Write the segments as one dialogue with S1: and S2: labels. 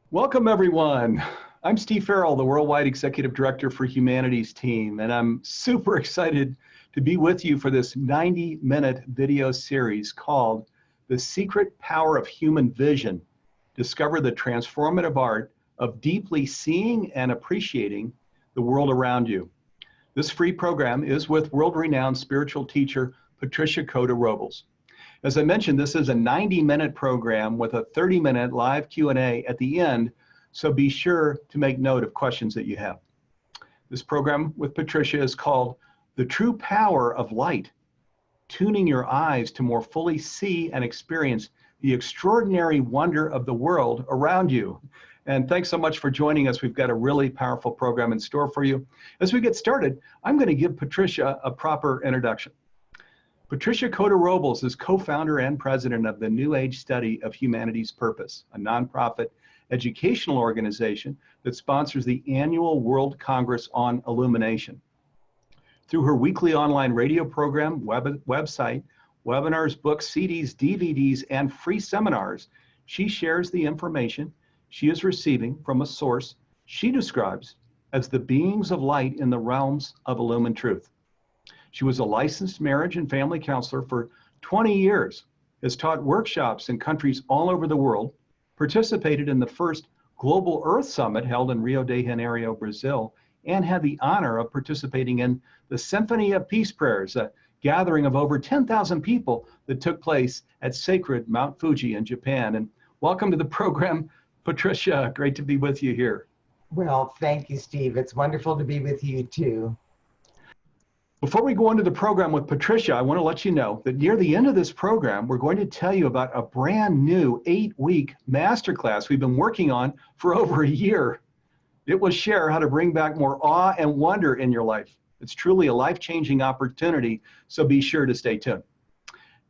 S1: Welcome, everyone. I'm Steve Farrell, the Worldwide Executive Director for Humanities team, and I'm super excited to be with you for this 90-minute video series called The Secret Power of Human Vision. Discover the transformative art of deeply seeing and appreciating the world around you. This free program is with world-renowned spiritual teacher Patricia Cota-Robles. As I mentioned, this is a 90-minute program with a 30-minute live Q&A at the end, so be sure to make note of questions that you have. This program with Patricia is called The True Power of Light, tuning your eyes to more fully see and experience the extraordinary wonder of the world around you. And thanks so much for joining us. We've got a really powerful program in store for you. As we get started, I'm going to give Patricia a proper introduction. Patricia Cota-Robles is co-founder and president of the New Age Study of Humanity's Purpose, a nonprofit educational organization that sponsors the annual World Congress on Illumination. Through her weekly online radio program, website, webinars, books, CDs, DVDs, and free seminars, she shares the information she is receiving from a source she describes as the beings of light in the realms of illumined truth. She was a licensed marriage and family counselor for 20 years, has taught workshops in countries all over the world, participated in the first Global Earth Summit held in Rio de Janeiro, Brazil, and had the honor of participating in the Symphony of Peace Prayers, a gathering of over 10,000 people that took place at sacred Mount Fuji in Japan. And welcome to the program, Patricia. Great to be with you here.
S2: Well, thank you, Steve. It's wonderful to be with you too.
S1: Before we go into the program with Patricia, I want to let you know that near the end of this program, we're going to tell you about a brand new 8-week masterclass we've been working on for over a year. It will share how to bring back more awe and wonder in your life. It's truly a life-changing opportunity, so be sure to stay tuned.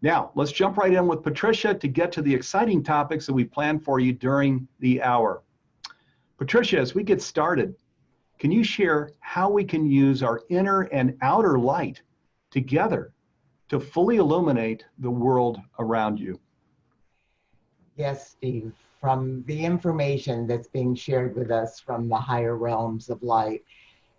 S1: Now, let's jump right in with Patricia to get to the exciting topics that we planned for you during the hour. Patricia, as we get started, can you share how we can use our inner and outer light together to fully illuminate the world around you?
S2: Yes, Steve. From the information that's being shared with us from the higher realms of light,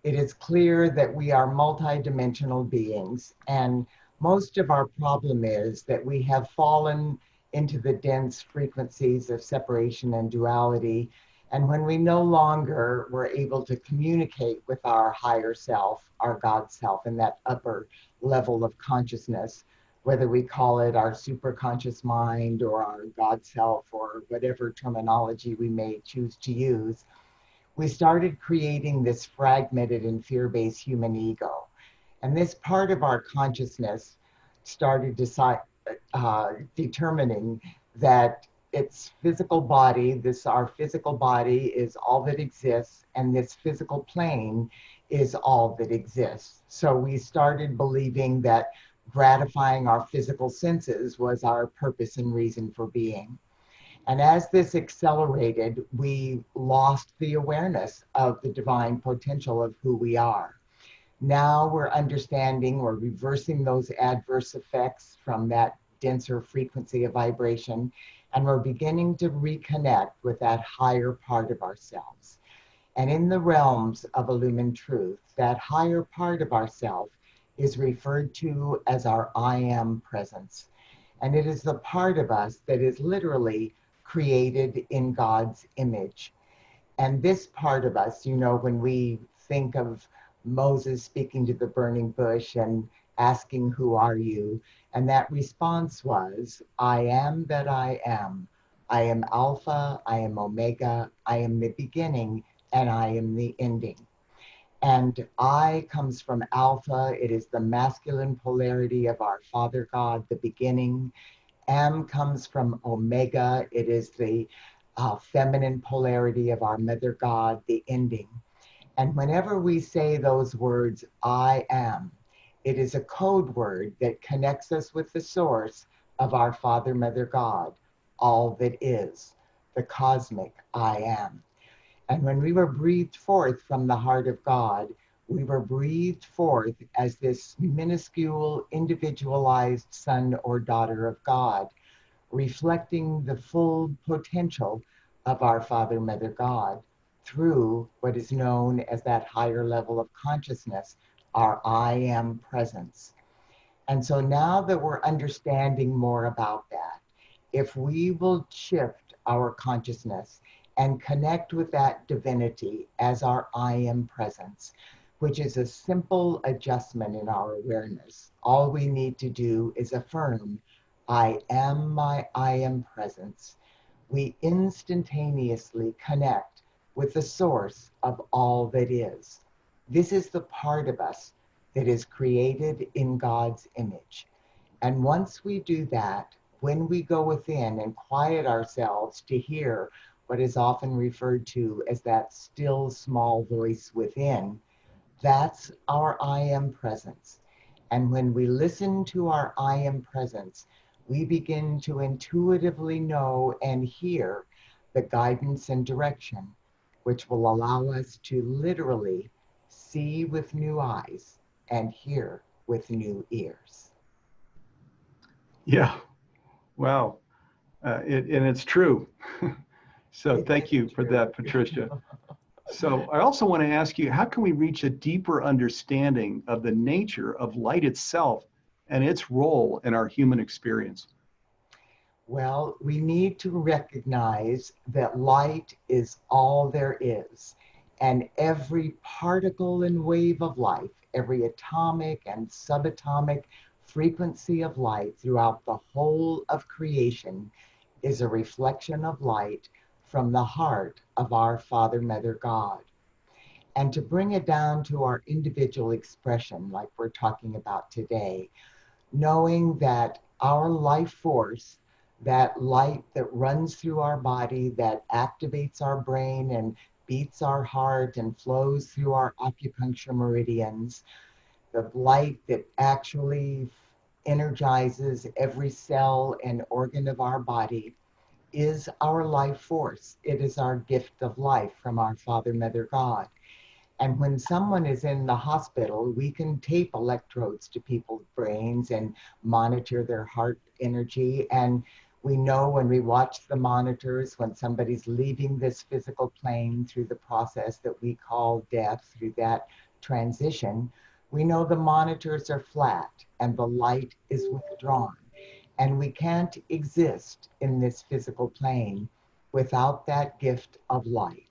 S2: it is clear that we are multidimensional beings, and most of our problem is that we have fallen into the dense frequencies of separation and duality. And when we no longer were able to communicate with our higher self, our God self, in that upper level of consciousness, whether we call it our superconscious mind or our God self or whatever terminology we may choose to use, we started creating this fragmented and fear-based human ego. And this part of our consciousness started determining that its physical body, our physical body is all that exists, and this physical plane is all that exists. So we started believing that gratifying our physical senses was our purpose and reason for being. And as this accelerated, we lost the awareness of the divine potential of who we are. Now we're understanding, we're reversing those adverse effects from that denser frequency of vibration, and we're beginning to reconnect with that higher part of ourselves. And in the realms of illumined truth, that higher part of ourself is referred to as our I am presence. And it is the part of us that is literally created in God's image. And this part of us, you know, when we think of Moses speaking to the burning bush and asking, "Who are you?" And that response was, "I am that I am. I am Alpha, I am Omega, I am the beginning, and I am the ending." And I comes from Alpha. It is the masculine polarity of our Father God, the beginning. M comes from Omega. It is the feminine polarity of our Mother God, the ending. And whenever we say those words, I am, it is a code word that connects us with the source of our Father, Mother God, all that is, the cosmic I am. And when we were breathed forth from the heart of God, we were breathed forth as this minuscule, individualized son or daughter of God, reflecting the full potential of our Father, Mother, God through what is known as that higher level of consciousness, our I am presence. And so now that we're understanding more about that, if we will shift our consciousness and connect with that divinity as our I am presence, which is a simple adjustment in our awareness. All we need to do is affirm, I am my I am presence. We instantaneously connect with the source of all that is. This is the part of us that is created in God's image. And once we do that, when we go within and quiet ourselves to hear what is often referred to as that still small voice within, that's our I am presence. And when we listen to our I am presence, we begin to intuitively know and hear the guidance and direction, which will allow us to literally see with new eyes and hear with new ears.
S1: Yeah, wow. And it's true. So
S2: It
S1: thank
S2: is
S1: you for
S2: true.
S1: that, Patricia. So I also want to ask you, how can we reach a deeper understanding of the nature of light itself and its role in our human experience?
S2: Well, we need to recognize that light is all there is. And every particle and wave of life, every atomic and subatomic frequency of light throughout the whole of creation is a reflection of light from the heart of our Father, Mother, God. And to bring it down to our individual expression, like we're talking about today, knowing that our life force, that light that runs through our body, that activates our brain and beats our heart and flows through our acupuncture meridians, the light that actually energizes every cell and organ of our body, is our life force. It is our gift of life from our Father, Mother, God. And when someone is in the hospital, we can tape electrodes to people's brains and monitor their heart energy. And we know when we watch the monitors, when somebody's leaving this physical plane through the process that we call death, through that transition, we know the monitors are flat and the light is withdrawn. And we can't exist in this physical plane without that gift of light.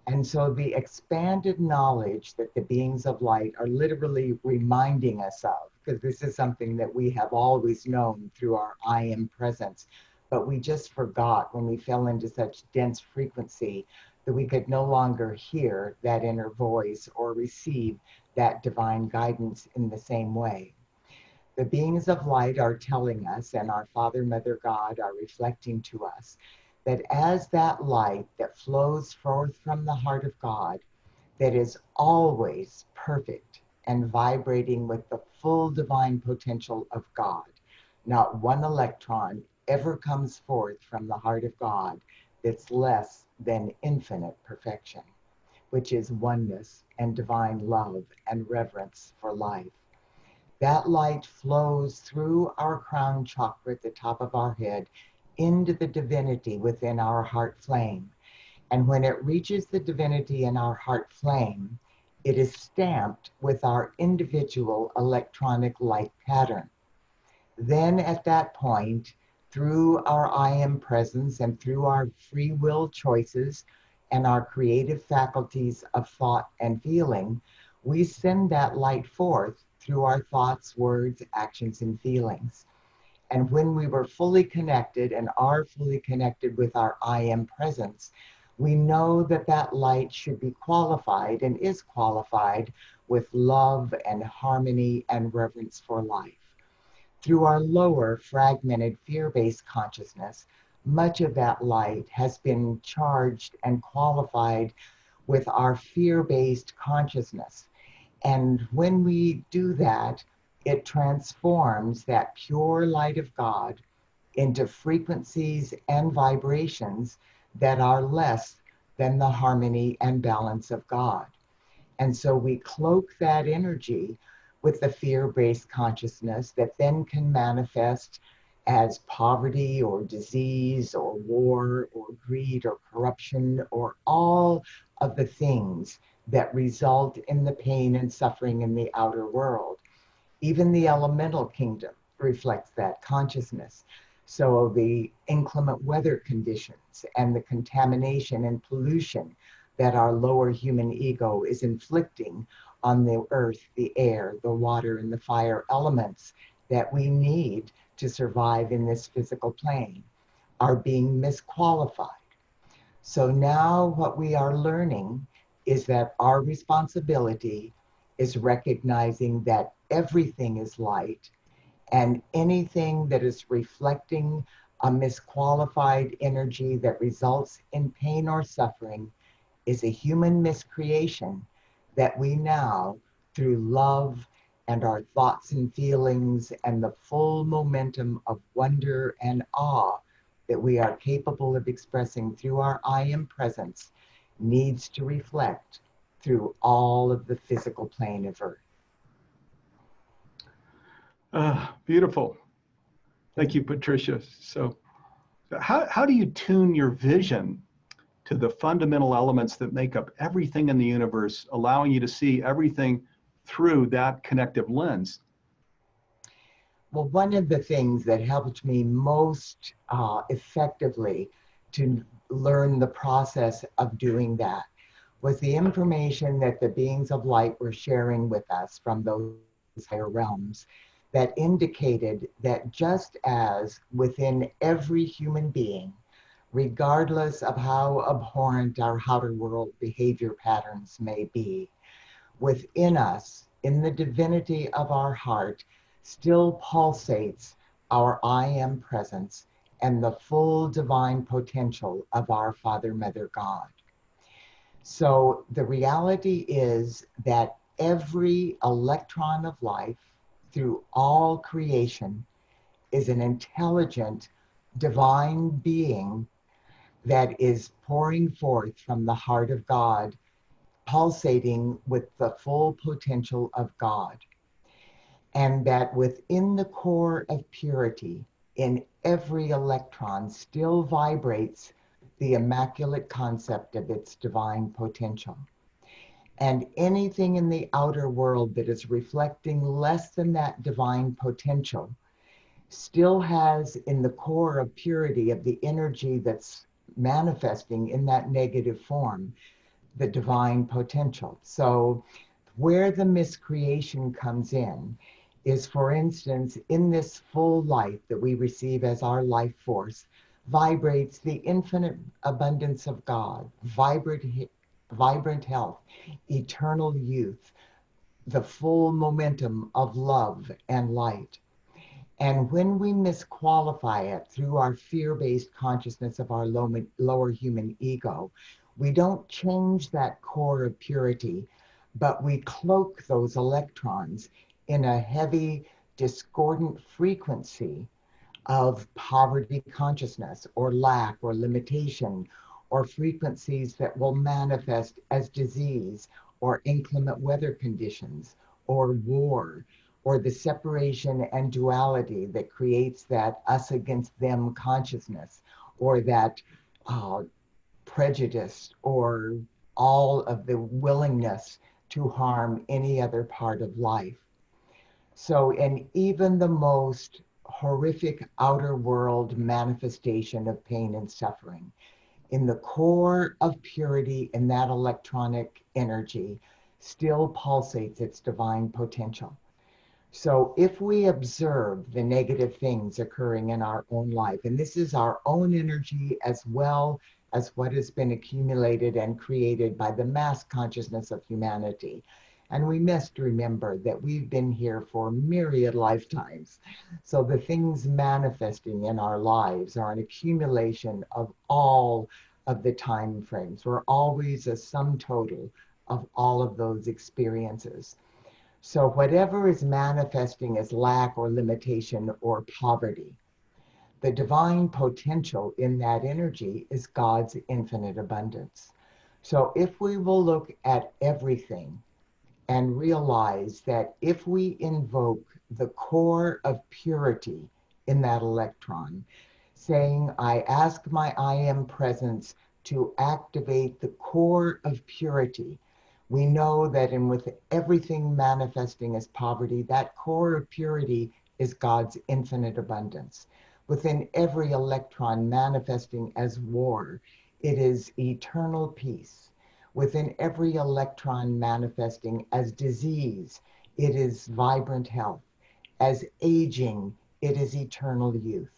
S2: And so the expanded knowledge that the beings of light are literally reminding us of, because this is something that we have always known through our I am presence, but we just forgot when we fell into such dense frequency that we could no longer hear that inner voice or receive that divine guidance in the same way. The beings of light are telling us, and our Father, Mother, God are reflecting to us, that as that light that flows forth from the heart of God, that is always perfect and vibrating with the full divine potential of God, not one electron ever comes forth from the heart of God that's less than infinite perfection, which is oneness and divine love and reverence for life. That light flows through our crown chakra at the top of our head into the divinity within our heart flame. And when it reaches the divinity in our heart flame, it is stamped with our individual electronic light pattern. Then at that point, through our I am presence and through our free will choices and our creative faculties of thought and feeling, we send that light forth through our thoughts, words, actions, and feelings. And when we were fully connected and are fully connected with our I am presence, we know that that light should be qualified and is qualified with love and harmony and reverence for life. Through our lower fragmented fear-based consciousness, much of that light has been charged and qualified with our fear-based consciousness. And when we do that, it transforms that pure light of God into frequencies and vibrations that are less than the harmony and balance of God. And so we cloak that energy with the fear based consciousness that then can manifest as poverty or disease or war or greed or corruption or all of the things that result in the pain and suffering in the outer world. Even the elemental kingdom reflects that consciousness. So the inclement weather conditions and the contamination and pollution that our lower human ego is inflicting on the earth, the air, the water, and the fire elements that we need to survive in this physical plane are being misqualified. So now what we are learning is that our responsibility is recognizing that everything is light, and anything that is reflecting a misqualified energy that results in pain or suffering is a human miscreation that we now, through love and our thoughts and feelings and the full momentum of wonder and awe that we are capable of expressing through our I am presence, needs to reflect through all of the physical plane of Earth.
S1: Beautiful. Thank you, Patricia. So how do you tune your vision to the fundamental elements that make up everything in the universe, allowing you to see everything through that connective lens?
S2: Well, one of the things that helped me most effectively to learn the process of doing that was the information that the beings of light were sharing with us from those higher realms that indicated that just as within every human being, regardless of how abhorrent our outer world behavior patterns may be, within us, in the divinity of our heart, still pulsates our I am presence and the full divine potential of our Father, Mother, God. So the reality is that every electron of life through all creation is an intelligent divine being that is pouring forth from the heart of God, pulsating with the full potential of God. And that within the core of purity, in every electron still vibrates the immaculate concept of its divine potential. And anything in the outer world that is reflecting less than that divine potential still has in the core of purity of the energy that's manifesting in that negative form the divine potential. So where the miscreation comes in is, for instance, in this full life that we receive as our life force, vibrates the infinite abundance of God, vibrant health, eternal youth, the full momentum of love and light. And when we misqualify it through our fear-based consciousness of our lower human ego, we don't change that core of purity, but we cloak those electrons in a heavy, discordant frequency of poverty consciousness or lack or limitation, or frequencies that will manifest as disease or inclement weather conditions or war, or the separation and duality that creates that us against them consciousness, or that uh, prejudice, or all of the willingness to harm any other part of life. So, in even the most horrific outer world manifestation of pain and suffering, in the core of purity in that electronic energy still pulsates its divine potential. So if we observe the negative things occurring in our own life, and this is our own energy as well as what has been accumulated and created by the mass consciousness of humanity. And we must remember that we've been here for myriad lifetimes. So the things manifesting in our lives are an accumulation of all of the time frames. We're always a sum total of all of those experiences. So whatever is manifesting as lack or limitation or poverty, the divine potential in that energy is God's infinite abundance. So if we will look at everything and realize that if we invoke the core of purity in that electron, saying, I ask my I am presence to activate the core of purity. We know that with everything manifesting as poverty, that core of purity is God's infinite abundance. Within every electron manifesting as war, it is eternal peace. Within every electron manifesting as disease, it is vibrant health. As aging, it is eternal youth.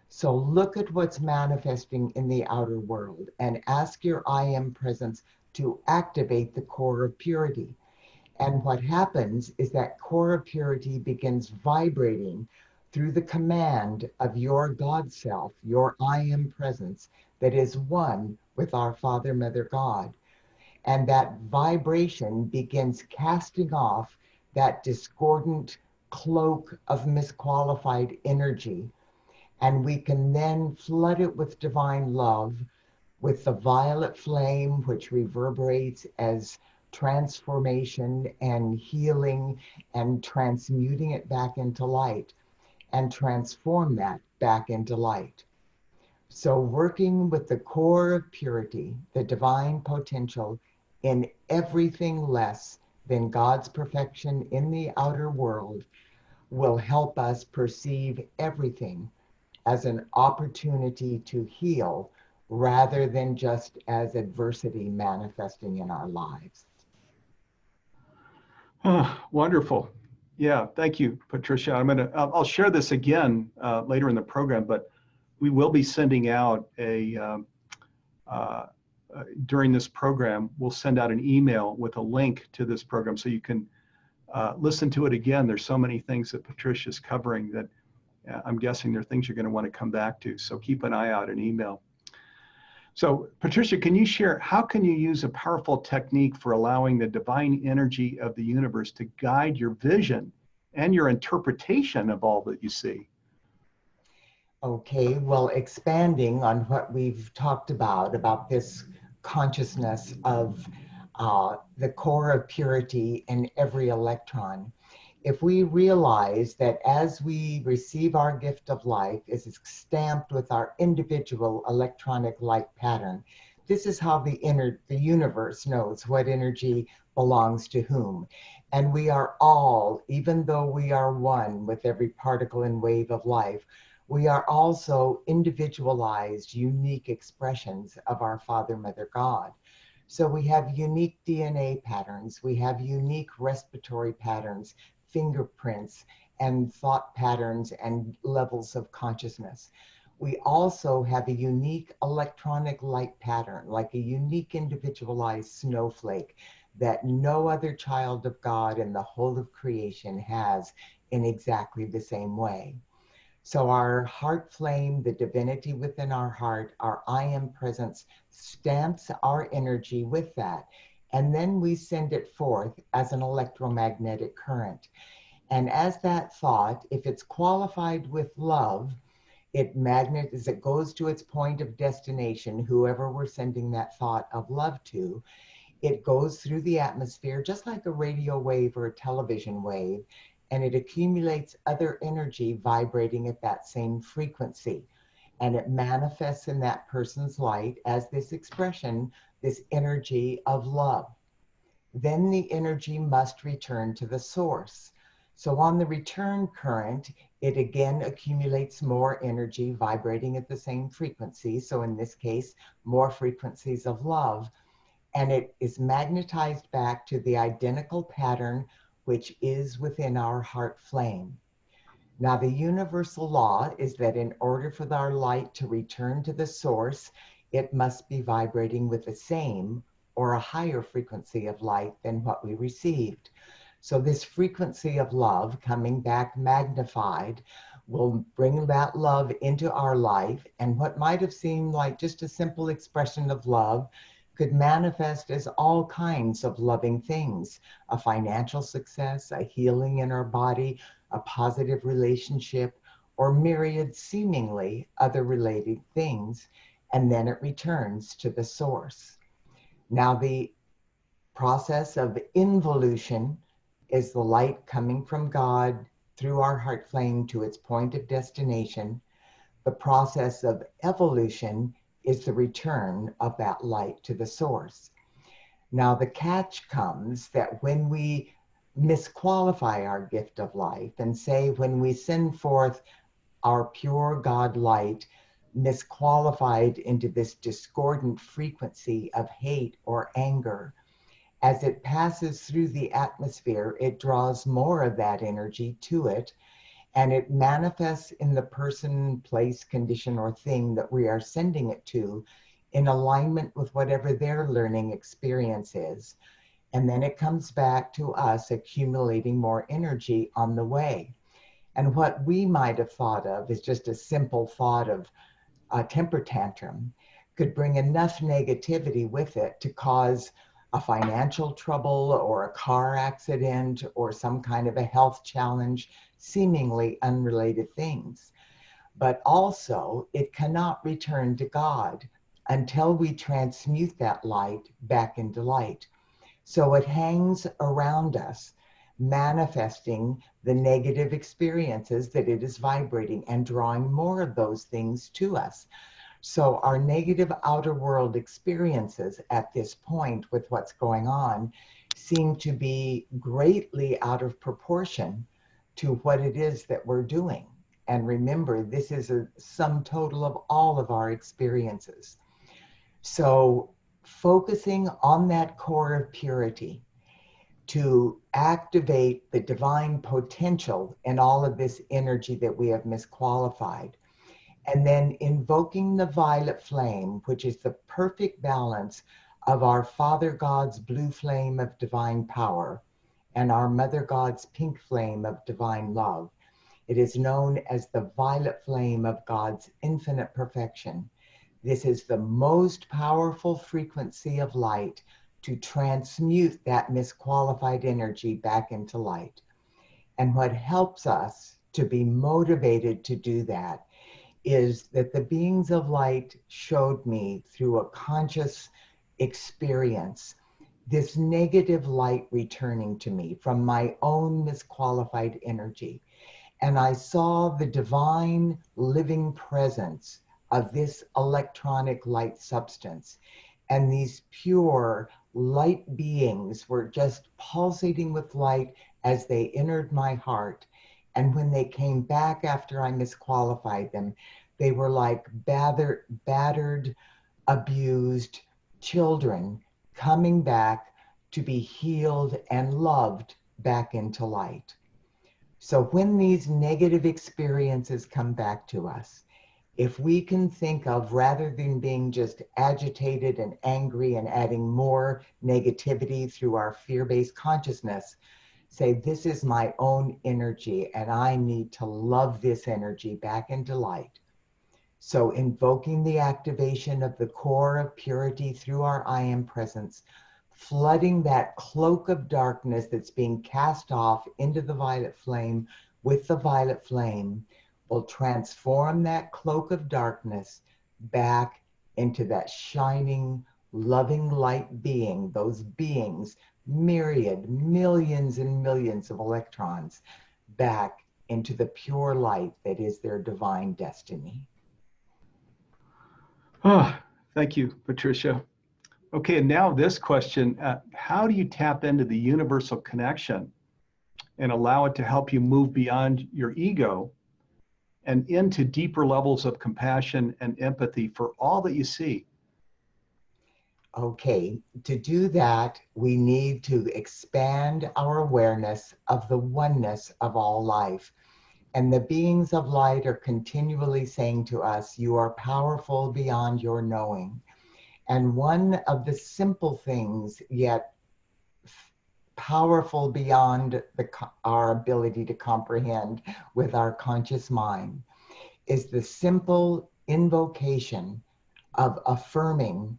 S2: So look at what's manifesting in the outer world and ask your I am presence to activate the core of purity. And what happens is that core of purity begins vibrating through the command of your God self, your I am presence that is one with our Father, Mother, God. And that vibration begins casting off that discordant cloak of misqualified energy. And we can then flood it with divine love, with the violet flame, which reverberates as transformation and healing and transmuting it back into light and transform that back into light. So, working with the core of purity, the divine potential in everything less than God's perfection in the outer world will help us perceive everything as an opportunity to heal rather than just as adversity manifesting in our lives.
S1: Wonderful. Yeah, thank you, Patricia. I'll share this again later in the program, but we will be sending out during this program, we'll send out an email with a link to this program so you can listen to it again. There's so many things that Patricia's covering that I'm guessing there are things you're going to want to come back to. So keep an eye out in email. So Patricia, can you share, how can you use a powerful technique for allowing the divine energy of the universe to guide your vision and your interpretation of all that you see?
S2: Okay, well, expanding on what we've talked about this consciousness of the core of purity in every electron. If we realize that as we receive our gift of life, is stamped with our individual electronic light pattern, this is how the universe knows what energy belongs to whom. And we are all, even though we are one with every particle and wave of life, we are also individualized, unique expressions of our Father, Mother, God. So we have unique DNA patterns, we have unique respiratory patterns, fingerprints, and thought patterns and levels of consciousness. We also have a unique electronic light pattern, like a unique individualized snowflake that no other child of God in the whole of creation has in exactly the same way. So our heart flame, the divinity within our heart, our I am presence stamps our energy with that. And then we send it forth as an electromagnetic current. And as that thought, if it's qualified with love, as it goes to its point of destination, whoever we're sending that thought of love to, it goes through the atmosphere just like a radio wave or a television wave, and it accumulates other energy vibrating at that same frequency. And it manifests in that person's light as this expression, this energy of love. Then the energy must return to the source. So on the return current, it again accumulates more energy vibrating at the same frequency. So in this case, more frequencies of love. And it is magnetized back to the identical pattern which is within our heart flame. Now, the universal law is that in order for our light to return to the source, it must be vibrating with the same or a higher frequency of light than what we received. So this frequency of love coming back magnified will bring that love into our life. And what might have seemed like just a simple expression of love could manifest as all kinds of loving things, a financial success, a healing in our body, a positive relationship, or myriad seemingly other related things, and then it returns to the source. Now, the process of involution is the light coming from God through our heart flame to its point of destination. The process of evolution is the return of that light to the source. Now, the catch comes that when we misqualify our gift of life and say, when we send forth our pure God light, misqualified into this discordant frequency of hate or anger, as it passes through the atmosphere, it draws more of that energy to it, and it manifests in the person, place, condition, or thing that we are sending it to in alignment with whatever their learning experience is. And then it comes back to us accumulating more energy on the way. And what we might have thought of is just a simple thought of a temper tantrum could bring enough negativity with it to cause a financial trouble or a car accident or some kind of a health challenge, seemingly unrelated things. But also, it cannot return to God until we transmute that light back into light. So it hangs around us, manifesting the negative experiences that it is vibrating and drawing more of those things to us. So our negative outer world experiences at this point with what's going on seem to be greatly out of proportion to what it is that we're doing. And remember, this is a sum total of all of our experiences. So focusing on that core of purity to activate the divine potential in all of this energy that we have misqualified. And then invoking the violet flame, which is the perfect balance of our Father God's blue flame of divine power and our Mother God's pink flame of divine love. It is known as the violet flame of God's infinite perfection. This is the most powerful frequency of light to transmute that misqualified energy back into light. And what helps us to be motivated to do that is that the beings of light showed me through a conscious experience this negative light returning to me from my own misqualified energy. And I saw the divine living presence of this electronic light substance. And these pure light beings were just pulsating with light as they entered my heart. And when they came back after I misqualified them, they were like battered, abused children coming back to be healed and loved back into light. So when these negative experiences come back to us, if we can think of, rather than being just agitated and angry and adding more negativity through our fear-based consciousness, say, this is my own energy and I need to love this energy back into light. So invoking the activation of the core of purity through our I am presence, flooding that cloak of darkness that's being cast off into the violet flame with the violet flame, will transform that cloak of darkness back into that shining, loving light being, those beings, myriad, millions and millions of electrons, back into the pure light that is their divine destiny.
S1: Oh, thank you, Patricia. Okay, and now this question, how do you tap into the universal connection and allow it to help you move beyond your ego and into deeper levels of compassion and empathy for all that you see?
S2: Okay, to do that, we need to expand our awareness of the oneness of all life. And the beings of light are continually saying to us, you are powerful beyond your knowing. And one of the simple things, yet powerful beyond our ability to comprehend with our conscious mind, is the simple invocation of affirming,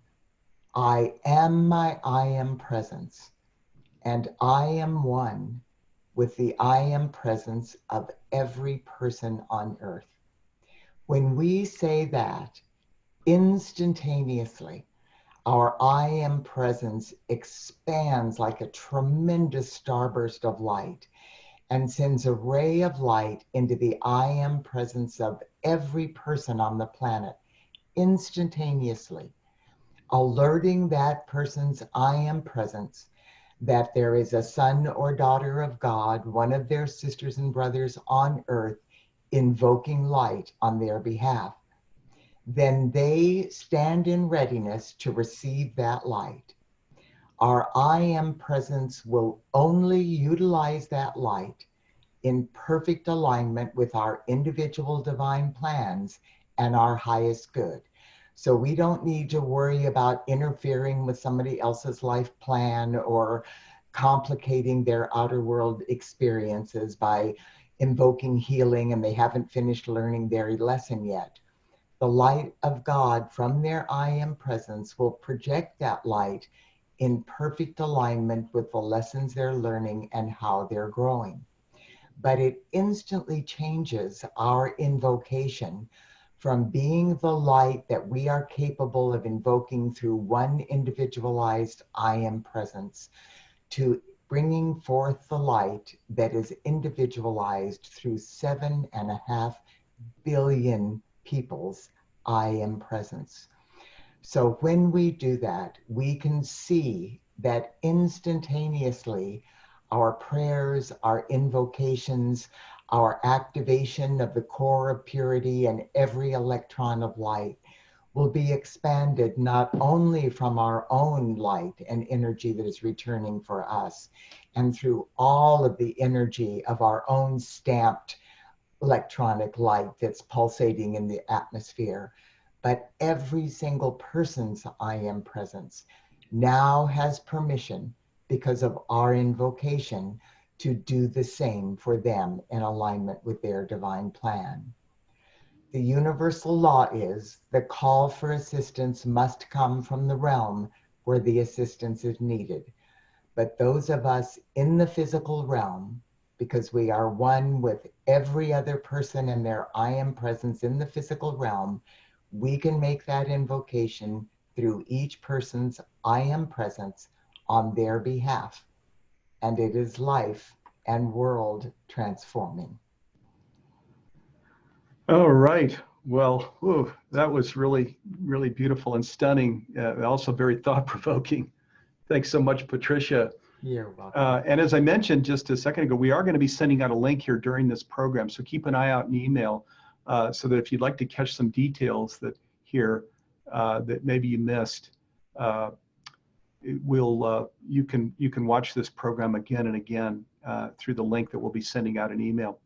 S2: I am my I am presence, and I am one with the I am presence of every person on earth. When we say that, instantaneously, our I am presence expands like a tremendous starburst of light. and sends a ray of light into the I am presence of every person on the planet instantaneously, alerting that person's I am presence that there is a son or daughter of God, one of their sisters and brothers on earth, invoking light on their behalf. Then they stand in readiness to receive that light. Our I am presence will only utilize that light in perfect alignment with our individual divine plans and our highest good. So we don't need to worry about interfering with somebody else's life plan or complicating their outer world experiences by invoking healing and they haven't finished learning their lesson yet. The light of God from their I am presence will project that light in perfect alignment with the lessons they're learning and how they're growing. But it instantly changes our invocation from being the light that we are capable of invoking through one individualized I am presence to bringing forth the light that is individualized through 7.5 billion people's I am presence. So when we do that, we can see that instantaneously our prayers, our invocations, our activation of the core of purity and every electron of light will be expanded not only from our own light and energy that is returning for us, and through all of the energy of our own stamped electronic light that's pulsating in the atmosphere, but every single person's I am presence now has permission because of our invocation to do the same for them in alignment with their divine plan. The universal law is the call for assistance must come from the realm where the assistance is needed. But those of us in the physical realm, because we are one with every other person and their I am presence in the physical realm, we can make that invocation through each person's I am presence on their behalf. And it is life and world transforming.
S1: All right. Well, whew, that was really, really beautiful and stunning, also very thought-provoking. Thanks so much, Patricia.
S2: You're welcome.
S1: And as I mentioned just a second ago, we are going to be sending out a link here during this program. So keep an eye out in email so that if you'd like to catch some details that here that maybe you missed, you can watch this program again and again through the link that we'll be sending out in email.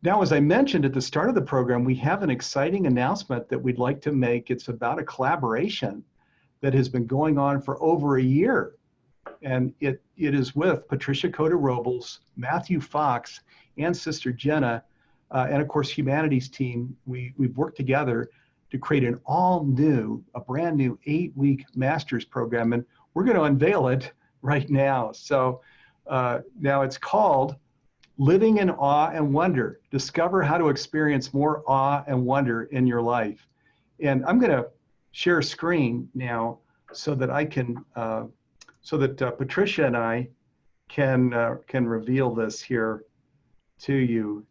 S1: Now, as I mentioned at the start of the program, we have an exciting announcement that we'd like to make. It's about a collaboration that has been going on for over a year. And it is with Patricia Cota-Robles, Matthew Fox, and Sister Jenna, and of course, Humanities team. We've worked together to create a brand new 8-week master's program, and we're going to unveil it right now. So now it's called Living in Awe and Wonder. Discover how to experience more awe and wonder in your life. And I'm going to share a screen now so that I can, Patricia and I can reveal this here to you.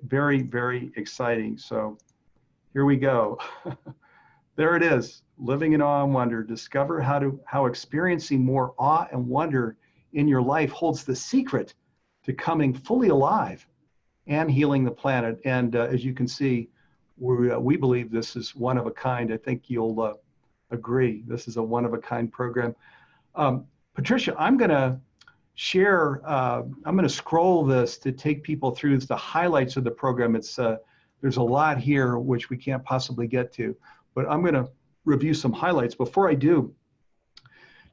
S1: Very, very exciting. So here we go. There it is. Living in Awe and Wonder. Discover how experiencing more awe and wonder in your life holds the secret to coming fully alive and healing the planet. And as you can see, we believe this is one of a kind. I think you'll agree. This is a one of a kind program. Patricia, I'm going to share, I'm going to scroll this to take people through the highlights of the program. There's a lot here which we can't possibly get to, but I'm going to review some highlights. Before I do,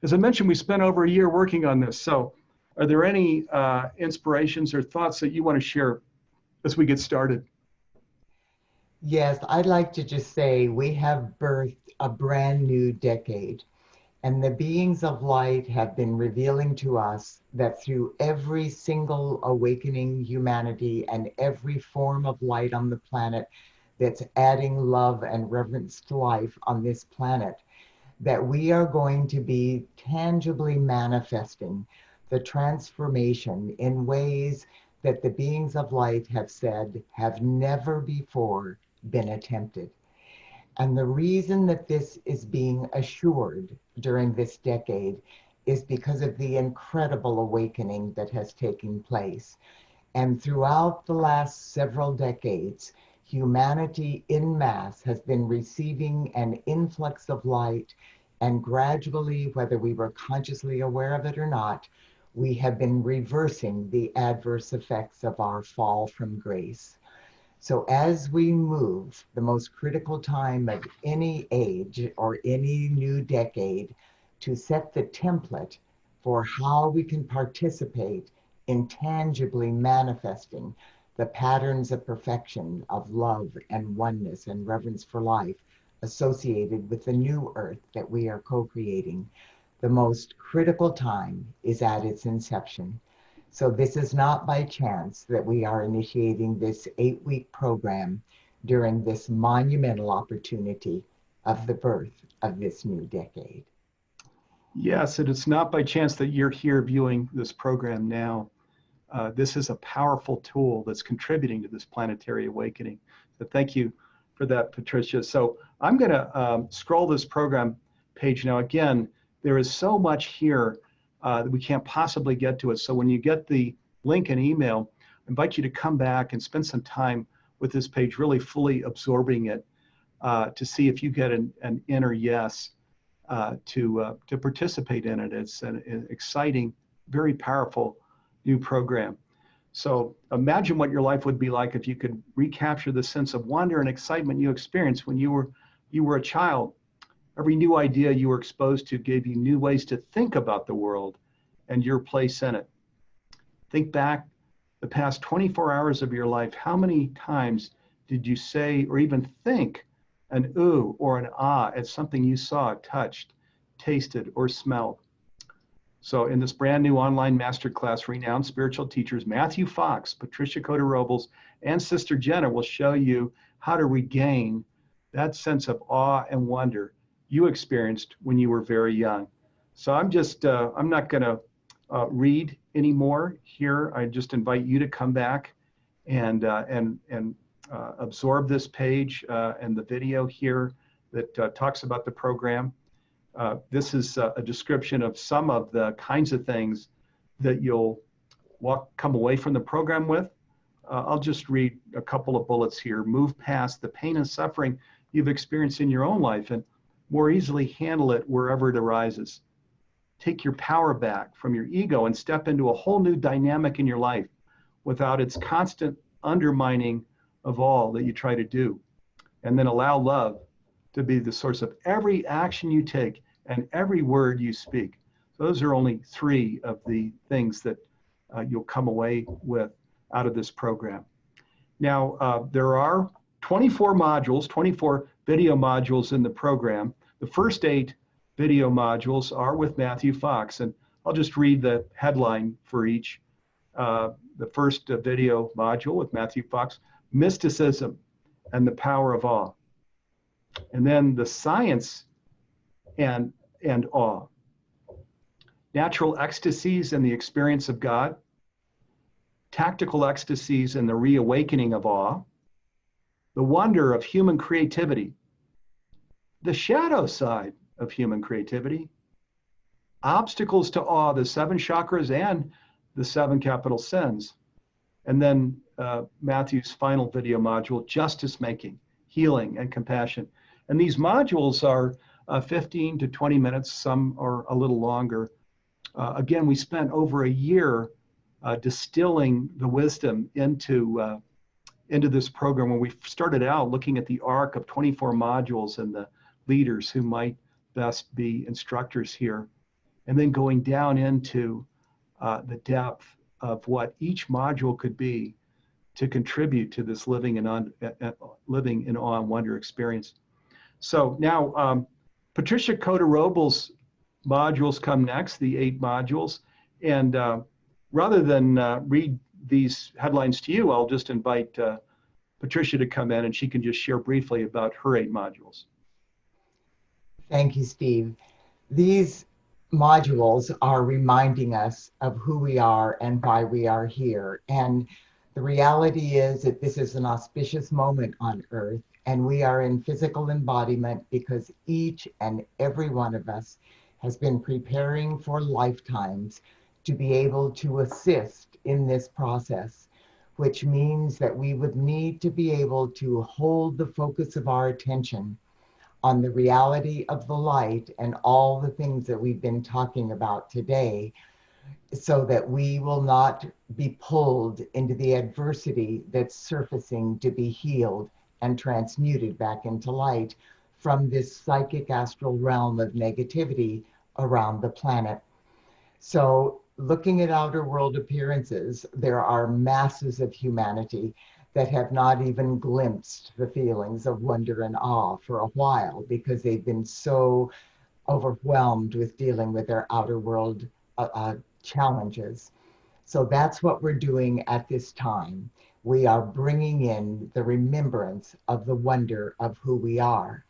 S1: as I mentioned, we spent over a year working on this. So are there any inspirations or thoughts that you want to share as we get started?
S2: Yes, I'd like to just say we have birthed a brand new decade. And the beings of light have been revealing to us that through every single awakening humanity and every form of light on the planet that's adding love and reverence to life on this planet, that we are going to be tangibly manifesting the transformation in ways that the beings of light have said have never before been attempted. And the reason that this is being assured during this decade is because of the incredible awakening that has taken place. And throughout the last several decades, humanity en masse has been receiving an influx of light, and gradually, whether we were consciously aware of it or not, we have been reversing the adverse effects of our fall from grace. So as we move the most critical time of any age or any new decade to set the template for how we can participate in tangibly manifesting the patterns of perfection, of love and oneness and reverence for life associated with the new earth that we are co-creating, the most critical time is at its inception. So this is not by chance that we are initiating this 8-week program during this monumental opportunity of the birth of this new decade.
S1: Yes, and it's not by chance that you're here viewing this program now. This is a powerful tool that's contributing to this planetary awakening. So thank you for that, Patricia. So I'm going to scroll this program page now. Again, there is so much here that we can't possibly get to it. So when you get the link and email, I invite you to come back and spend some time with this page, really fully absorbing it to see if you get an inner yes to participate in it. It's an exciting, very powerful new program. So imagine what your life would be like if you could recapture the sense of wonder and excitement you experienced when you were a child. Every new idea you were exposed to gave you new ways to think about the world and your place in it. Think back the past 24 hours of your life. How many times did you say or even think an ooh or an ah at something you saw, touched, tasted, or smelled? So in this brand new online masterclass, renowned spiritual teachers Matthew Fox, Patricia Cota-Robles, and Sister Jenna will show you how to regain that sense of awe and wonder you experienced when you were very young. So I'm not going to read anymore here. I just invite you to come back and absorb this page and the video here that talks about the program. This is a description of some of the kinds of things that you'll come away from the program with. I'll just read a couple of bullets here. Move past the pain and suffering you've experienced in your own life and more easily handle it wherever it arises. Take your power back from your ego and step into a whole new dynamic in your life without its constant undermining of all that you try to do. And then allow love to be the source of every action you take and every word you speak. Those are only 3 of the things that you'll come away with out of this program. Now, there are 24 modules, 24 video modules in the program. The first 8 video modules are with Matthew Fox, and I'll just read the headline for each. The first video module with Matthew Fox, Mysticism and the Power of Awe. And then the Science and Awe. Natural ecstasies and the experience of God. Tactical ecstasies and the reawakening of awe. The wonder of human creativity. The shadow side of human creativity. Obstacles to awe, the 7 chakras and the 7 capital sins. And then Matthew's final video module, Justice Making, Healing, and Compassion. And these modules are 15 to 20 minutes, some are a little longer. Again, we spent over a year distilling the wisdom into this program when we started out looking at the arc of 24 modules and the leaders who might best be instructors here, and then going down into the depth of what each module could be to contribute to this living in awe and wonder experience. So now Patricia Cota-Robles' modules come next, the 8 modules, and rather than read these headlines to you, I'll just invite Patricia to come in and she can just share briefly about her 8 modules.
S2: Thank you, Steve. These modules are reminding us of who we are and why we are here. And the reality is that this is an auspicious moment on Earth, and we are in physical embodiment because each and every one of us has been preparing for lifetimes to be able to assist in this process, which means that we would need to be able to hold the focus of our attention on the reality of the light and all the things that we've been talking about today, so that we will not be pulled into the adversity that's surfacing to be healed and transmuted back into light from this psychic astral realm of negativity around the planet. So, looking at outer world appearances, there are masses of humanity that have not even glimpsed the feelings of wonder and awe for a while because they've been so overwhelmed with dealing with their outer world challenges. So that's what we're doing at this time. We are bringing in the remembrance of the wonder of who we are.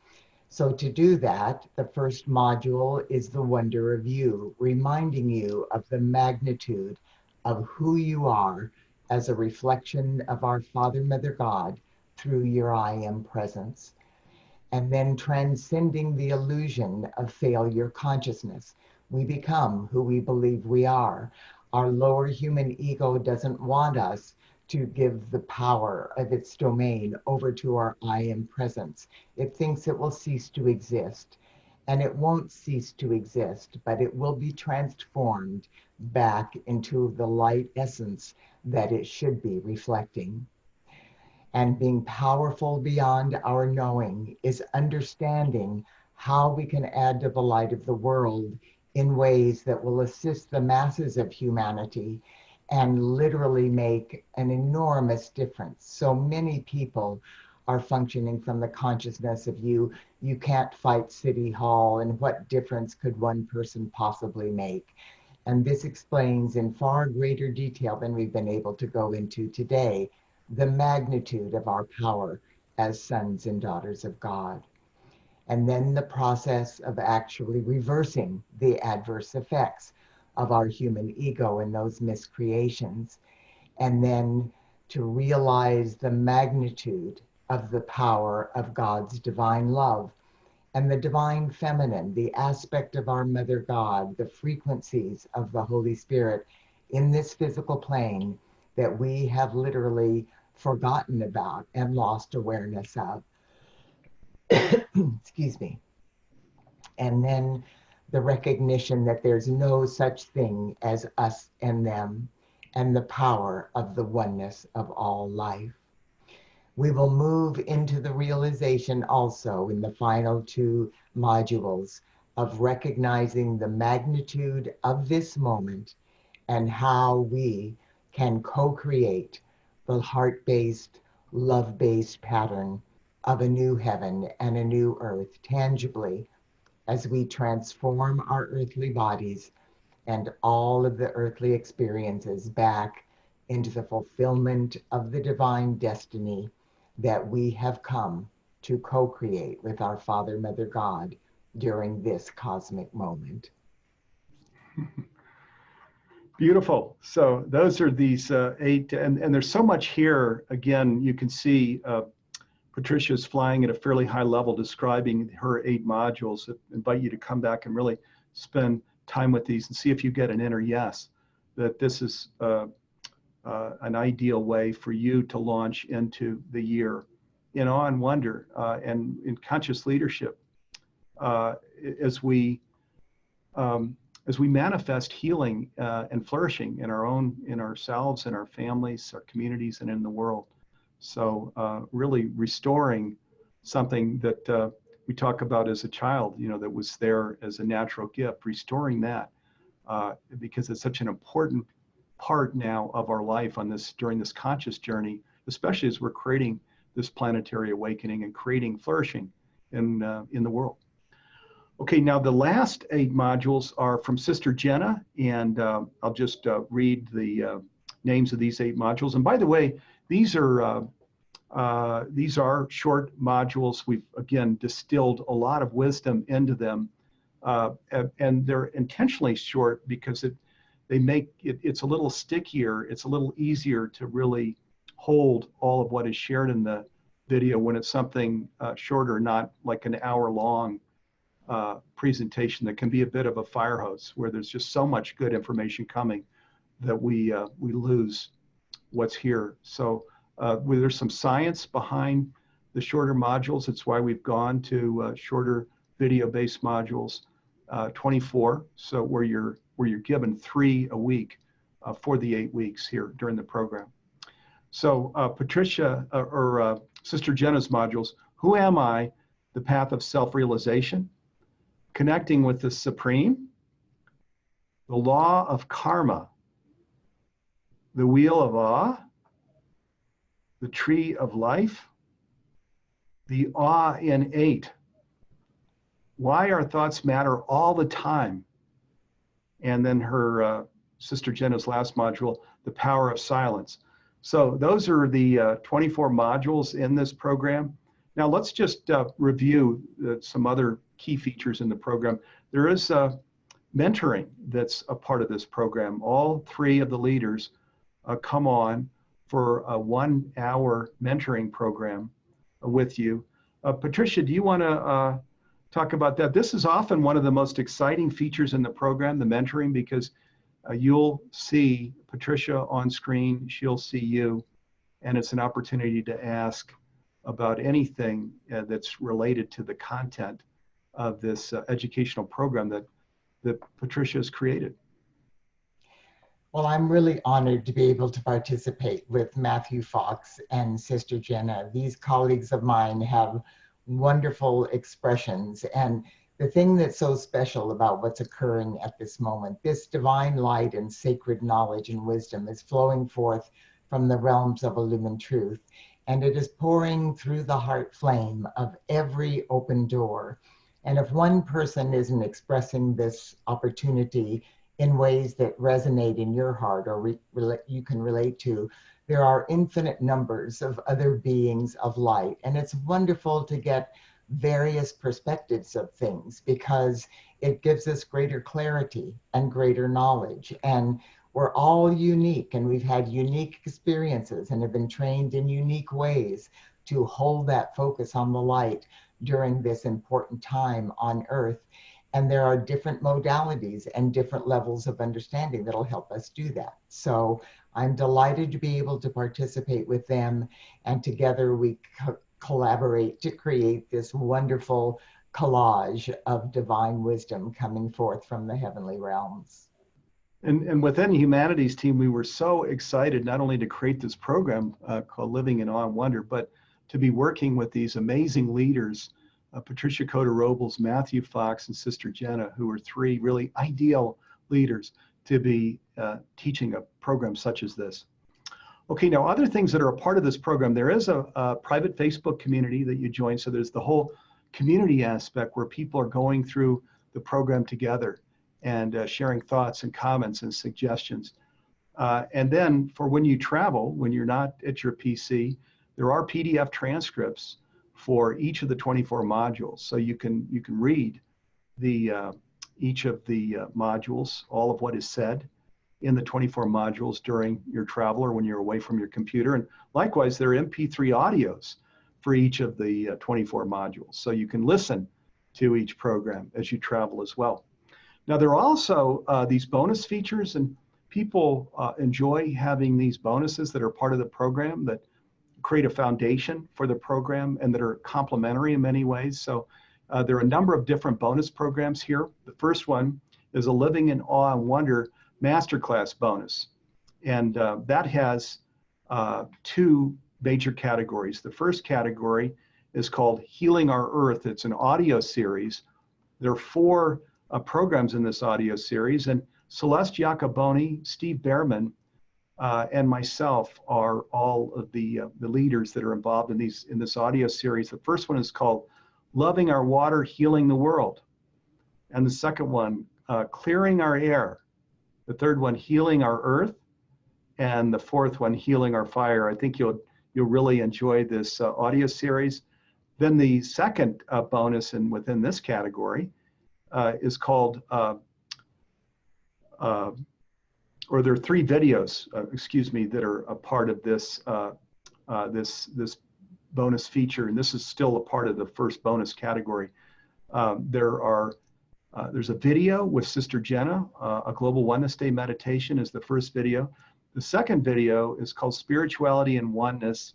S2: So to do that, the first module is the wonder of you, reminding you of the magnitude of who you are as a reflection of our Father, Mother, God through your I am presence. And then transcending the illusion of failure consciousness. We become who we believe we are. Our lower human ego doesn't want us to give the power of its domain over to our I am presence. It thinks it will cease to exist. And it won't cease to exist, but it will be transformed back into the light essence that it should be reflecting. And being powerful beyond our knowing is understanding how we can add to the light of the world in ways that will assist the masses of humanity and literally make an enormous difference. So many people are functioning from the consciousness of you can't fight City Hall, and what difference could one person possibly make? And this explains in far greater detail than we've been able to go into today the magnitude of our power as sons and daughters of God. And then the process of actually reversing the adverse effects of our human ego and those miscreations. And then to realize the magnitude of the power of God's divine love and the divine feminine, the aspect of our Mother God, the frequencies of the Holy Spirit in this physical plane that we have literally forgotten about and lost awareness of. Excuse me. And then the recognition that there's no such thing as us and them, and the power of the oneness of all life. We will move into the realization also in the final two modules of recognizing the magnitude of this moment and how we can co-create the heart-based, love-based pattern of a new heaven and a new earth tangibly as we transform our earthly bodies and all of the earthly experiences back into the fulfillment of the divine destiny that we have come to co-create with our Father, Mother, God during this cosmic moment.
S1: Beautiful. So those are these eight, and there's so much here. Again, you can see Patricia's flying at a fairly high level, describing her 8 modules. I invite you to come back and really spend time with these and see if you get an inner yes, that this is an ideal way for you to launch into the year in awe and wonder and in conscious leadership as we manifest healing and flourishing in ourselves, in our families, our communities, and in the world. So really restoring something that we talk about as a child, that was there as a natural gift, restoring that because it's such an important part now of our life during this conscious journey, especially as we're creating this planetary awakening and creating flourishing in the world. Okay, now the last 8 modules are from Sister Jenna, and I'll just read the names of these 8 modules. And by the way, these are short modules. We've, again, distilled a lot of wisdom into them and they're intentionally short because they make it's a little stickier, it's a little easier to really hold all of what is shared in the video when it's something shorter, not like an hour-long presentation that can be a bit of a fire hose where there's just so much good information coming that we lose what's here. So there's some science behind the shorter modules. It's why we've gone to shorter video-based modules, 24, so where you're given 3 a week for the 8 weeks here during the program. So Patricia, or Sister Jenna's modules, Who Am I? The Path of Self-Realization, Connecting with the Supreme, The Law of Karma, The Wheel of Awe, The Tree of Life, The Awe in 8, Why Our Thoughts Matter All the Time, and then her Sister Jenna's last module, The Power of Silence. So those are the 24 modules in this program. Now let's just review some other key features in the program. There is mentoring that's a part of this program. All 3 of the leaders come on for a 1-hour mentoring program with you. Patricia, do you want to talk about that? This is often one of the most exciting features in the program, the mentoring, because you'll see Patricia on screen, she'll see you, and it's an opportunity to ask about anything that's related to the content of this educational program that Patricia has created.
S2: Well, I'm really honored to be able to participate with Matthew Fox and Sister Jenna. These colleagues of mine have wonderful expressions, and the thing that's so special about what's occurring at this moment, this divine light and sacred knowledge and wisdom is flowing forth from the realms of illumined truth, and it is pouring through the heart flame of every open door. And if one person isn't expressing this opportunity in ways that resonate in your heart or you can relate to, there are infinite numbers of other beings of light. And it's wonderful to get various perspectives of things because it gives us greater clarity and greater knowledge. And we're all unique, and we've had unique experiences and have been trained in unique ways to hold that focus on the light during this important time on Earth. And there are different modalities and different levels of understanding that'll help us do that. So I'm delighted to be able to participate with them, and together we collaborate to create this wonderful collage of divine wisdom coming forth from the heavenly realms.
S1: And within the humanities team, we were so excited not only to create this program called Living in Awe and Wonder, but to be working with these amazing leaders, Patricia Coder-Robles, Matthew Fox, and Sister Jenna, who are 3 really ideal leaders to be teaching a program such as this. Okay, now other things that are a part of this program, there is a private Facebook community that you join. So there's the whole community aspect where people are going through the program together and sharing thoughts and comments and suggestions. And then for when you travel, when you're not at your PC, there are PDF transcripts for each of the 24 modules. So you can read each of the modules, all of what is said in the 24 modules during your travel or when you're away from your computer. And likewise, there are MP3 audios for each of the 24 modules. So you can listen to each program as you travel as well. Now, there are also these bonus features, and people enjoy having these bonuses that are part of the program that create a foundation for the program and that are complementary in many ways. So there are a number of different bonus programs here. The first one is a Living in Awe and Wonder Masterclass bonus. And that has 2 major categories. The first category is called Healing Our Earth. It's an audio series. There are 4 programs in this audio series, and Celeste Jacoboni, Steve Behrman, and myself are all of the leaders that are involved in this audio series. The first one is called Loving Our Water, Healing the World. And the second one, Clearing Our Air. The third one, Healing Our Earth. And the fourth one, Healing Our Fire. I think you'll really enjoy this audio series. Then the second bonus within this category is called, or there are 3 videos, excuse me, that are a part of this, this bonus feature, and this is still a part of the first bonus category. There's a video with Sister Jenna, a Global Oneness Day meditation is the first video. The second video is called Spirituality and Oneness,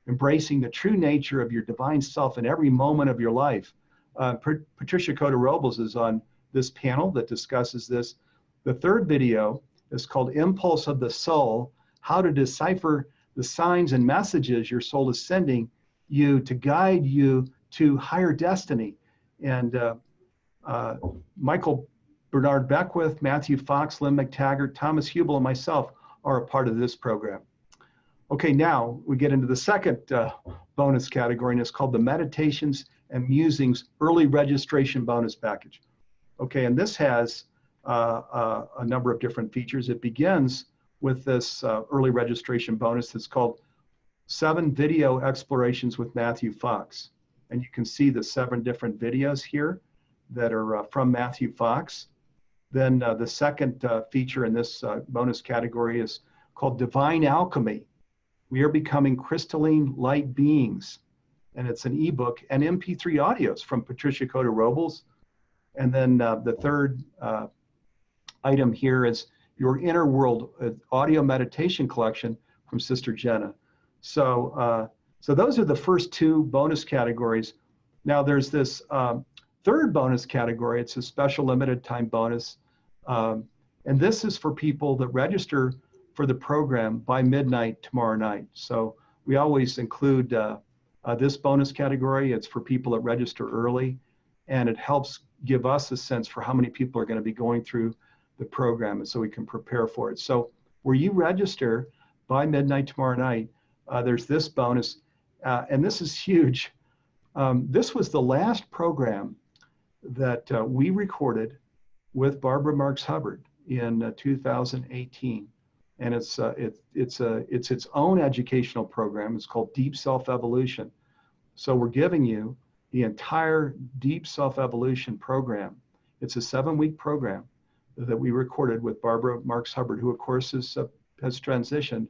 S1: Embracing the True Nature of Your Divine Self in Every Moment of Your Life. Patricia Cota-Robles is on this panel that discusses this. The third video is called Impulse of the Soul, How to Decipher the Signs and Messages Your Soul is Sending You to Guide You to Higher Destiny. And Michael Bernard Beckwith, Matthew Fox, Lynn McTaggart, Thomas Hubel, and myself are a part of this program. Okay, now we get into the second bonus category, and it's called the Meditations and Musings Early Registration Bonus Package. Okay, and this has a number of different features. It begins with this early registration bonus that's called 7 Video Explorations with Matthew Fox. And you can see the 7 different videos here that are from Matthew Fox. Then the second feature in this bonus category is called Divine Alchemy. We are becoming crystalline light beings. And it's an ebook and MP3 audios from Patricia Cota-Robles. And then the third item here is Your Inner World audio meditation collection from Sister Jenna. So, so those are the first 2 bonus categories. Now there's this third bonus category. It's a special limited time bonus. And this is for people that register for the program by midnight tomorrow night. So we always include this bonus category. It's for people that register early, and it helps give us a sense for how many people are going to be going through the program, and so we can prepare for it. So where you register by midnight tomorrow night, there's this bonus, and this is huge. This was the last program that we recorded with Barbara Marx Hubbard in 2018, and it's its own educational program. It's called Deep Self-Evolution. So we're giving you the entire Deep Self-Evolution program. It's a 7-week program that we recorded with Barbara Marx Hubbard, who of course has transitioned.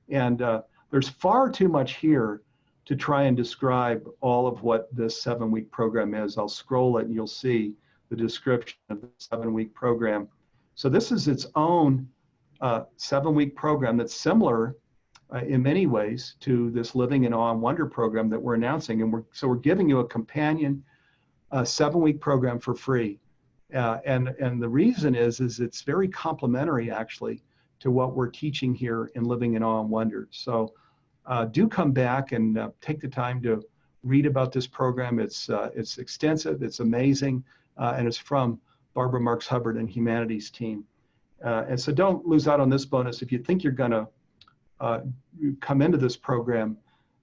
S1: And there's far too much here to try and describe all of what this 7-week program is. I'll scroll it and you'll see the description of the 7-week program. So this is its own 7-week program that's similar in many ways to this Living in Awe and Wonder program that we're announcing. And we're giving you a companion 7-week program for free. And the reason is it's very complementary actually to what we're teaching here in Living in Awe and Wonder. So do come back and take the time to read about this program. It's extensive, it's amazing, and it's from Barbara Marx Hubbard and Humanities team. And so don't lose out on this bonus. If you think you're gonna come into this program,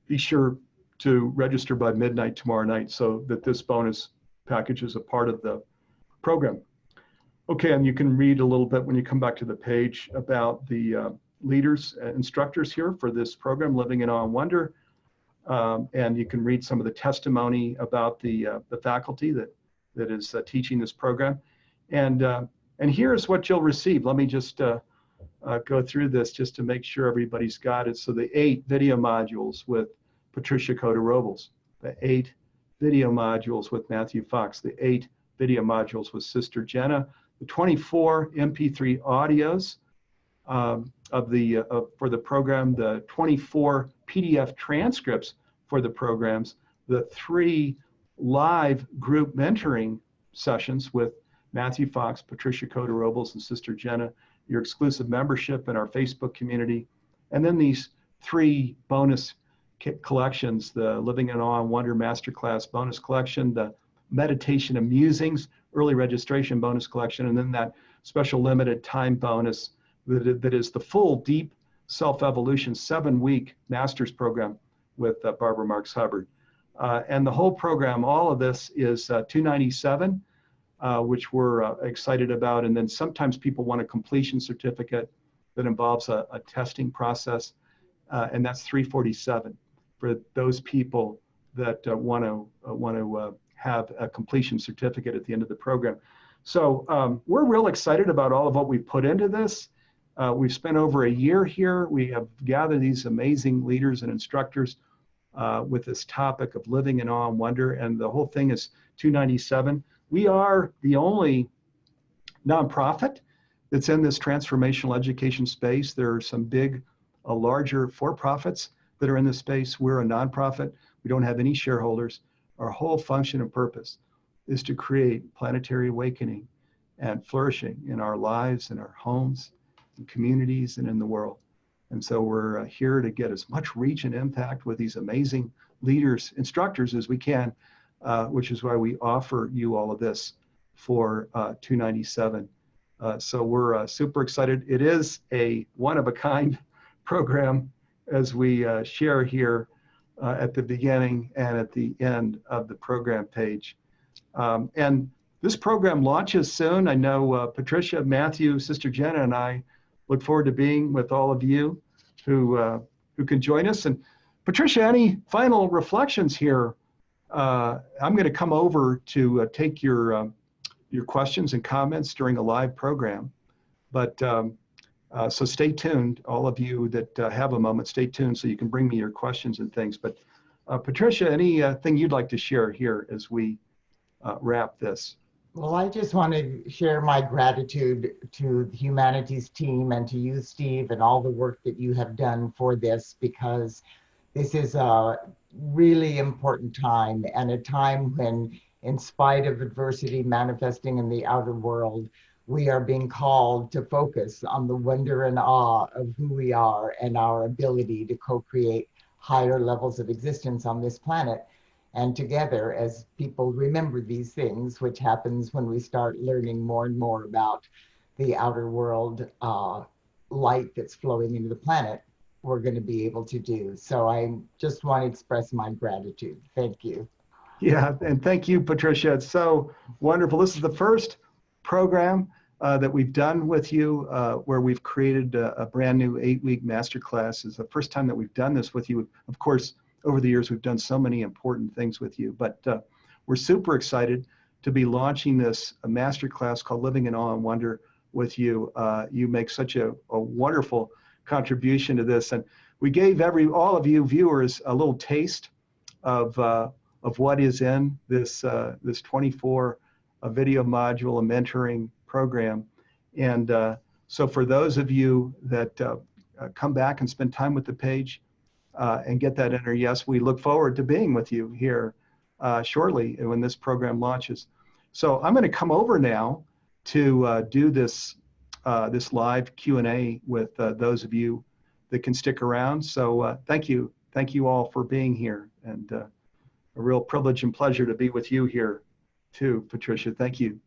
S1: be sure to register by midnight tomorrow night so that this bonus package is a part of the program. Okay, and you can read a little bit when you come back to the page about the leaders, instructors here for this program, Living in Awe and Wonder. And you can read some of the testimony about the faculty that is teaching this program. And here's what you'll receive. Let me just go through this just to make sure everybody's got it. So the 8 video modules with Patricia Cota-Robles, the 8 video modules with Matthew Fox, the 8 video modules with Sister Jenna, the 24 MP3 audios for the program, the 24 PDF transcripts for the programs, the 3 live group mentoring sessions with Matthew Fox, Patricia Cota-Robles, and Sister Jenna, your exclusive membership in our Facebook community, and then these 3 bonus collections, the Living in Awe and Wonder Masterclass bonus collection, the Meditation and Musings early registration bonus collection, and then that special limited time bonus that is the full Deep Self-Evolution 7-week master's program with Barbara Marx Hubbard. And the whole program, all of this is $297, which we're excited about. And then sometimes people want a completion certificate that involves a testing process, and that's $347 for those people that want to have a completion certificate at the end of the program. So we're real excited about all of what we put into this. We've spent over a year here. We have gathered these amazing leaders and instructors with this topic of living in awe and wonder, and the whole thing is 297. We are the only nonprofit that's in this transformational education space. There are some big, larger for-profits that are in this space. We're a nonprofit. We don't have any shareholders. Our whole function and purpose is to create planetary awakening and flourishing in our lives, in our homes, in communities, and in the world. And so we're here to get as much reach and impact with these amazing leaders, instructors as we can, which is why we offer you all of this for 297. So we're super excited. It is a one-of-a-kind program, as we share here at the beginning and at the end of the program page. And this program launches soon. I know Patricia, Matthew, Sister Jenna, and I look forward to being with all of you who can join us. And Patricia, any final reflections here? I'm going to come over to take your questions and comments during a live program. But so stay tuned, all of you that have a moment, stay tuned so you can bring me your questions and things. But Patricia, anything you'd like to share here as we wrap this?
S2: Well, I just want to share my gratitude to the Humanities team and to you, Steve, and all the work that you have done for this, because this is a really important time, and a time when, in spite of adversity manifesting in the outer world, we are being called to focus on the wonder and awe of who we are and our ability to co-create higher levels of existence on this planet. And together, as people remember these things, which happens when we start learning more and more about the outer world light that's flowing into the planet, we're going to be able to do. So I just want to express my gratitude. Thank you.
S1: Yeah, and thank you, Patricia. It's so wonderful. This is the first program that we've done with you where we've created a brand new 8-week masterclass. It's the first time that we've done this with you. Of course, over the years, we've done so many important things with you, but we're super excited to be launching this masterclass called Living in Awe and Wonder with you. You make such a wonderful contribution to this, and we gave all of you viewers a little taste of what is in this 24 video module, a mentoring program. And so for those of you that come back and spend time with the page and get that enter yes, we look forward to being with you here shortly when this program launches. So I'm going to come over now to do this live Q&A with those of you that can stick around. So thank you all for being here, and a real privilege and pleasure to be with you here too, Patricia. Thank you.